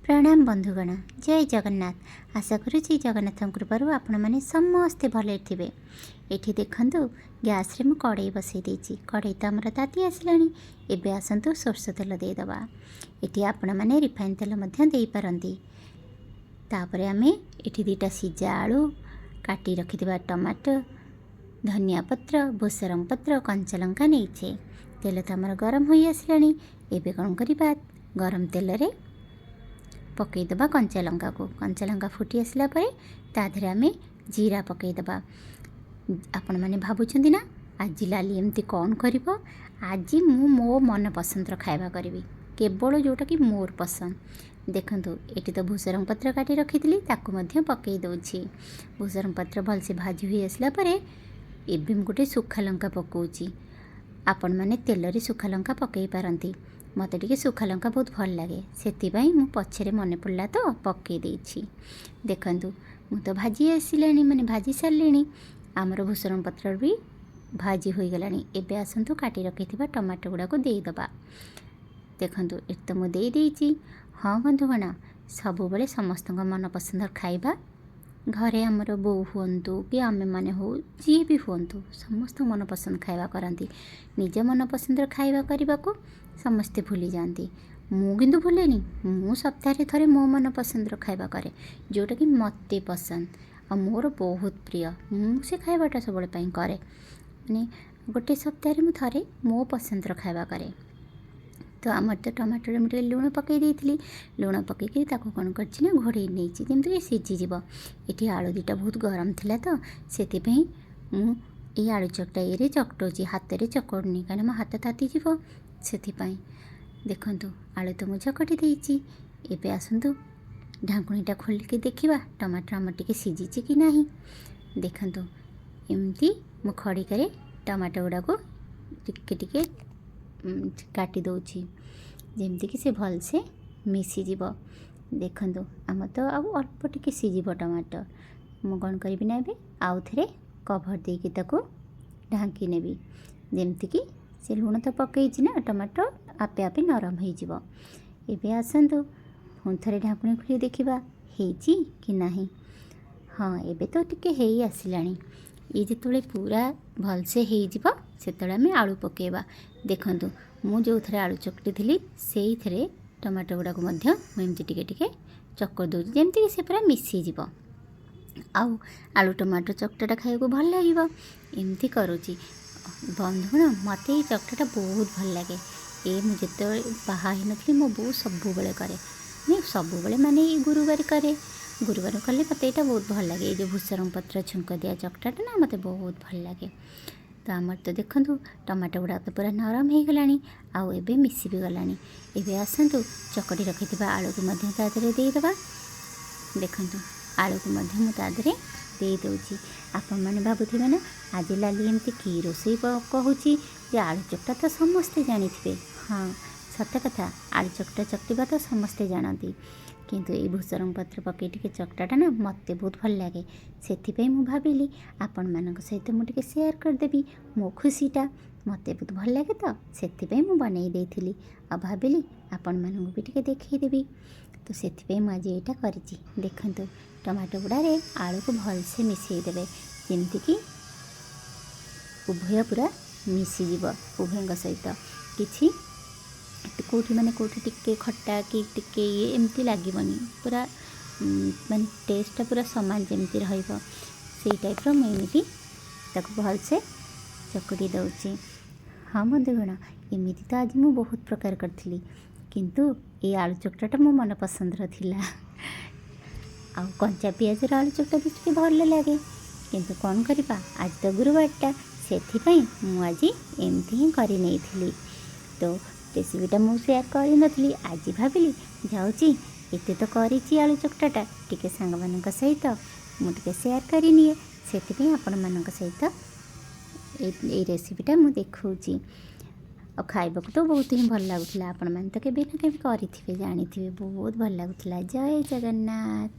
प्रणाम बंधुगण, जय जगन्नाथ। आशा करुँची जगन्नाथ कृपारू आपण मैंने समस्ते भले थे। ये देखु गैस रे मु कड़े बसई देती। कड़े तो आमर ताती आसला। एबे आसतु सोरष तेल देदेबा। ये आपण मैंने रिफाइन तेल दे पारती। तापर आम ये दुटा सीजा आलू काटी रखिथिबा टमाटो धनिया पत्र भूसरंग पत्र कंचा लंका नहीं। तेल तो आमर गरम हो आसला। एबे कौन करवा गरम तेल रे पकईदबा कंचा लंका को। कंचा लंका फुटी आसला ताधे आम जीरा पकईदबा। आपण मैंने भावुं ना आज लाली एमती कौन कर। आज मो मन पसंदर खाଇବା करी केवल जोटा कि मोर पसंद। देखु ये तो भूसरंग पत्र काटी रखी ताकू पकई दौची। भूसरंग पत्र भलसे भाजी हुई आसला एबे गोटे सुखा लंका पकाउची। आपण मैंने तेल रे सुखा लंका पकई पारती। मत टे सुखा लंका बहुत भल लगे से पछरे मन पड़ा तो पकई देछि। देखु मु तो भाजी आसला माने भाजी सारे आमर भूसरंग पत्र भी भाजी हो गला। एबे आसतु काटी रखि टमाटो गुड़ा को देदेबा। देखु ये तो मुझे देदेछि। हाँ बंधुगण, सब बेले समस्त मन पसंद खाइबा घरे आमर बो हूँ कि आमे मैंने हो जी भी हूँ समस्त मन पसंद खाइबा करती। निज मन पसंद खाइबा करने को समस्ते भूली जाती। मु किंतु भूलेनी। मु सप्ताह थरे मो मन पसंद खाइबा करे जोटा कि मते पसंद आ मोर बहुत प्रिय। मु से खाइबाटा सब करे माने गोटे सप्ताह मु थरे मो पसंद खाइबा करे। तो आमर तो टमाटर मुझे लुण पकई देती। लुण पकईकि कौन कर घोड़े नहीं जमी सीझीज। ये आलू दुटा बहुत गरम थिला तो से मुझे आलू चकटा ये चकटाऊँगी हाथ में चकड़नी कहीं मो हाथ तातीज से। देखु आलू तो मुझे चकटी देती। एबे आसतु ढाकुणीटा खोलिक देखा टमाटर आमर टे सीझी कि नहीं। देखु एमती मो खड़िक टमाटो गुड़ा को टिके टिके काटी दौची जमती कि से भल से मिसीज। देखु आम तो आउ अल्प टिके सीझ टमाटर। मु कौन करी ना ए आउ थे कभर देकी ढांकी नेबी जमती कि से लुण तो पकई ना टमाटर आपे आपे नरम हो। एबे आसतु पुणी थे ढाकुणी खोली देखा कि नहीं। हाँ एबे तो टिके हेई आसला। ये जिते पूरा भलसे होते आम आलू पकेबा। देखु मु जो थे आलू चकटी थी से थे टमाटो गुड़ा को एमती टिके टिके चकर दूसरी जमती से पूरा मिसीज। आउ आलू टमाटो चकटाटा खाइबा भल लगे एमती करुँची। बंधुगण मत ये चकटाटा बहुत भल लगे। ये मुझे बाहा नी मो बो सब करे सब माने गुरुवार करे। गुरुवार कले मत यहाँ बहुत भल लगे। ये जो भूसरंग पत्र छुंक दिया चकटाटा ना मत बहुत भल लगे। तो आमर तो देखु टमाटो गुड़ा तो पूरा नरम हो गला। आउ एबे मिसी भी गला। एबे आसतु चकटी रखि आलू को तादे देदेबा। देखु आलू को मुझे दे दौची। आपण मैंने भावुवे ना आज लाली एमती कि रोसई कहूँ आलू चकटा तो समस्ते जानी। हाँ सत कथा आलू चकटा चकटिबा तो समस्ते जानती। किंतु ये भूसरंग पत्र पकई टिके चकटाटा ना मत बहुत भल लगे से मु भाविली आपण मान सहित मुझे सेयार करदेवी मो खुशीटा मत बहुत भल लगे तो से मु बनई देती। आ भाविली आपण मानू भी टिके देखईदेवी तो से आज यहाँ करी। देखु टमाटो गुड़े आलू को भलसे मिसईदेवे जमती कि उभय पूरा मिसीज उभय सहित कि कौटी माने कौटी टिके खट्टा कि टिके ये एमती लगे पूरा माने टेस्टा पूरा सामान जमती रही टाइप्र मुझे भलसे चकटी दौची। हाँ बंधुगण एमती तो आज मु बहुत प्रकार करी किंतु ये आलू चकटाटा मो मन पसंदर थिला। आ कंचा पियाज आलू चकटा भी भल लगे किंतु कौन करवा आज तो गुरुवारटा से आज एमती ही कर नहीं। तो रेसिपीटा मु सेयार करी नथली आज भाविली जाऊँगी एते तो करी आलू चकटाटा टिके सांग मान सहित मुझे सेयार करनी से आपण मान सहित ये रेसिपीटा मु देखौची। और खाइबा तो बहुत ही भल लगुला। आपण मैंने तो केबे ना केबे करिथिबे जानिथिबे बहुत भल लगुला। जय जगन्नाथ।